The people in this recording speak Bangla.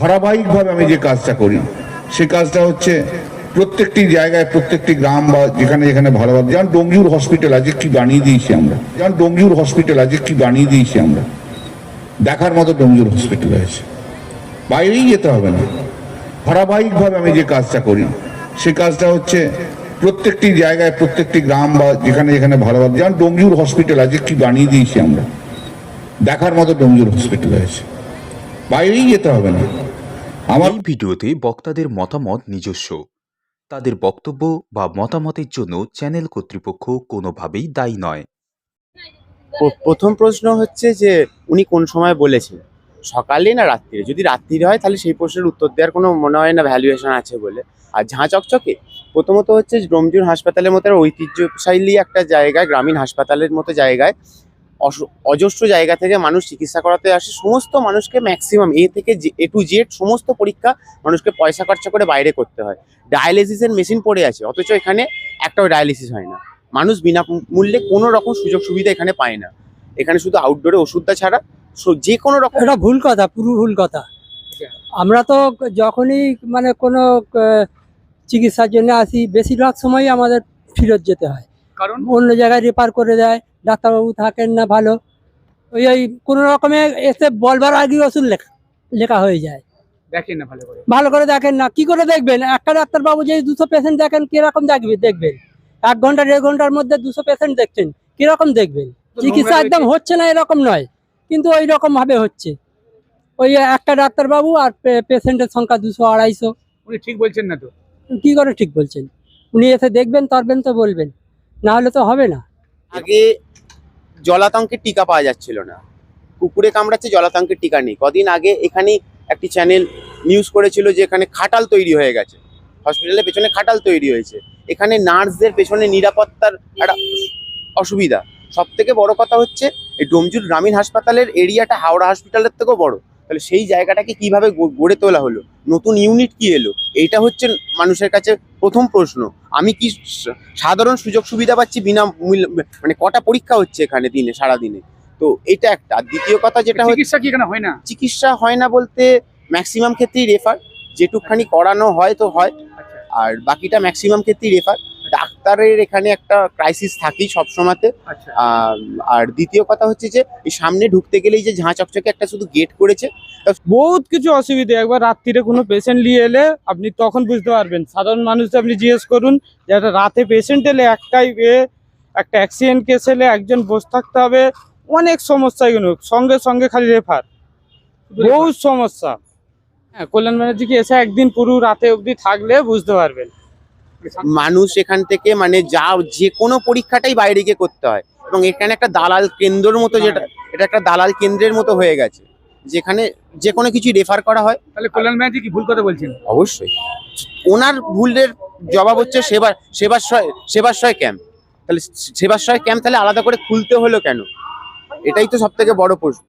ধারাবাহিকভাবে আমি যে কাজটা করি সে কাজটা হচ্ছে প্রত্যেকটি জায়গায় প্রত্যেকটি গ্রাম বা যেখানে যেখানে ভালো ভালো, যেমন ডোমজুর হসপিটাল আছে কি বানিয়ে দিয়েছি আমরা, যেমন ডোমজুর হসপিটাল আছে কি বানিয়ে দিয়েছি আমরা, দেখার মতো ডোমজুর হসপিটাল আছে, বাইরেই যেতে হবে না। ধারাবাহিকভাবে আমি যে কাজটা করি সে কাজটা হচ্ছে প্রত্যেকটি জায়গায় প্রত্যেকটি গ্রাম বা যেখানে যেখানে ভালো ভালো, যেমন ডোমজুর হসপিটাল আছে কি বানিয়ে দিয়েছি আমরা, দেখার মতো ডোমজুর হসপিটাল আছে, বাইরেই যেতে হবে না। এই ভিডিওতে বক্তাদের মতামত নিজস্ব। তাদের বক্তব্য বা মতামতের জন্য চ্যানেল কর্তৃপক্ষ কোনোভাবেই দায়ী নয়। প্রথম প্রশ্ন হচ্ছে যে উনি কোন সময় বলেছেন, সকালে না রাত্রিরে? যদি রাত্রিরে হয় তাহলে সেই প্রশ্নের উত্তর দেওয়ার কোনো মনে হয় না ভ্যালুয়েশন আছে বলে। আর ঝাঁ চকচকে প্রথমত হচ্ছে ডোমজুর হাসপাতালের মতো ঐতিহ্যশালী একটা জায়গায়, গ্রামীণ হাসপাতালের মতো জায়গায় অজস্র জায়গা থেকে মানুষ চিকিৎসা করাতে আসে। সমস্ত মানুষকে ম্যাক্সিমাম এ টু জেড সমস্ত পরীক্ষা মানুষকে পয়সা খরচা করে বাইরে করতে হয়। ডায়ালিসিসের মেশিন পড়ে আছে, অথচ এখানে একটাও ডায়ালিসিস হয় না। মানুষ বিনামূল্যে কোনো রকম সুযোগ সুবিধা এখানে পায় না। এখানে শুধু আউটডোরে ওষুধটা ছাড়া যে কোনো রকম। এটা ভুল কথা, পুরো ভুল কথা। আমরা তো যখনই মানে কোনো চিকিৎসার জন্য আসি, বেশিরভাগ সময়ই আমাদের ফেরত যেতে হয়, কারণ অন্য জায়গায় রেফার করে দেয়, ডাক্তারবাবু থাকেন না ভালো, ওই কোনো রকমে এসে বলবার আগে ওষুধ লেখা হয়ে যায়, দেখেন না ভালো করে। ভালো করে দেখেন না। কি করে দেখবেন? একটা ডাক্তারবাবু যদি 200 পেশেন্ট দেখেন, কিরকম দেখবেন? 1 ঘন্টা 1.5 ঘন্টার মধ্যে 200 পেশেন্ট দেখছেন, কিরকম দেখবেন? চিকিৎসা একদম হচ্ছে না এরকম নয়, কিন্তু ওই রকম ভাবে হচ্ছে। ওই একটা ডাক্তারবাবু আর পেশেন্টের সংখ্যা 200-250। উনি ঠিক বলছেন না তো। কি করে ঠিক বলছেন? উনি এসে দেখবেন তরবেন তো বলবেন, না হলে তো হবে না। আগে জলাতঙ্কের টিকা পাওয়া যাচ্ছিল না, কুকুরে কামড়াচ্ছে, জলাতঙ্কের টিকা নেই। কদিন আগে এখানে একটি চ্যানেল নিউজ করেছিল যে এখানে খাটাল তৈরি হয়ে গেছে, হসপিটালের পেছনে খাটাল তৈরি হয়েছে। এখানে নার্সদের পেছনে নিরাপত্তার একটা অসুবিধা। সব থেকে বড় কথা হচ্ছে এই ডোমজুর গ্রামীণ হাসপাতালের এরিয়াটা হাওড়া হসপিটালের থেকেও বড়। তাহলে সেই জায়গাটাকে কিভাবে গড়ে তোলা হলো, নতুন ইউনিট কি এলো, এইটা হচ্ছে মানুষের কাছে প্রথম প্রশ্ন। আমি কি সাধারণ সুযোগ সুবিধা পাচ্ছি বিনামূল্যে? মানে কটা পরীক্ষা হচ্ছে এখানে দিনে, সারাদিনে? তো এটা একটা। আর দ্বিতীয় কথা যেটা হচ্ছে, চিকিৎসা কি এখানে হয় না? চিকিৎসা হয় না বলতে ম্যাক্সিমাম ক্ষেত্রেই রেফার, যেটুকখানি করানো হয় তো হয়, আর বাকিটা ম্যাক্সিমাম ক্ষেত্রেই রেফার। ডাক্তারের এখানে একটা ক্রাইসিস থাকেই সবসময়তে। আচ্ছা, আর দ্বিতীয় কথা হচ্ছে যে এই সামনে ঢুকতে গেলেই যে ঝাঁ চকচকে একটা শুধু গেট করেছে। বহুত কিছু অসুবিধা। একবার রাত্রিরে কোনো পেশেন্ট নিয়ে এলে আপনি তখন বুঝতে পারবেন। সাধারণ মানুষ আপনি জিজ্ঞেস করুন যে একটা রাতে পেশেন্ট এলে একটা অ্যাক্সিডেন্ট কেস এলে একজন বসে থাকতে হবে, অনেক সমস্যা। এগুলো সঙ্গে সঙ্গে খালি রেফার, বহুত সমস্যা। হ্যাঁ, কল্যাণ ব্যানার্জিকে এসে একদিন পুরো রাতে অবধি থাকলে বুঝতে পারবেন। মানুষ এখান থেকে মানে যে কোনো পরীক্ষাটাই বাইরে গিয়ে করতে হয়, এবং এখানে একটা দালাল কেন্দ্রের মতো, এটা একটা দালাল কেন্দ্রের মতো হয়ে গেছে, যেখানে যে কোনো কিছু রেফার করা হয়। তাহলে কল্যাণ ব্যানার্জি কি ভুল কথা বলছেন? অবশ্যই ওনার ভুলের জবাব হচ্ছে সেবাশ্রয় ক্যাম্প। তাহলে সেবাশ্রয় ক্যাম্প তাহলে আলাদা করে খুলতে হলো কেন? এটাই তো সব থেকে বড় প্রশ্ন।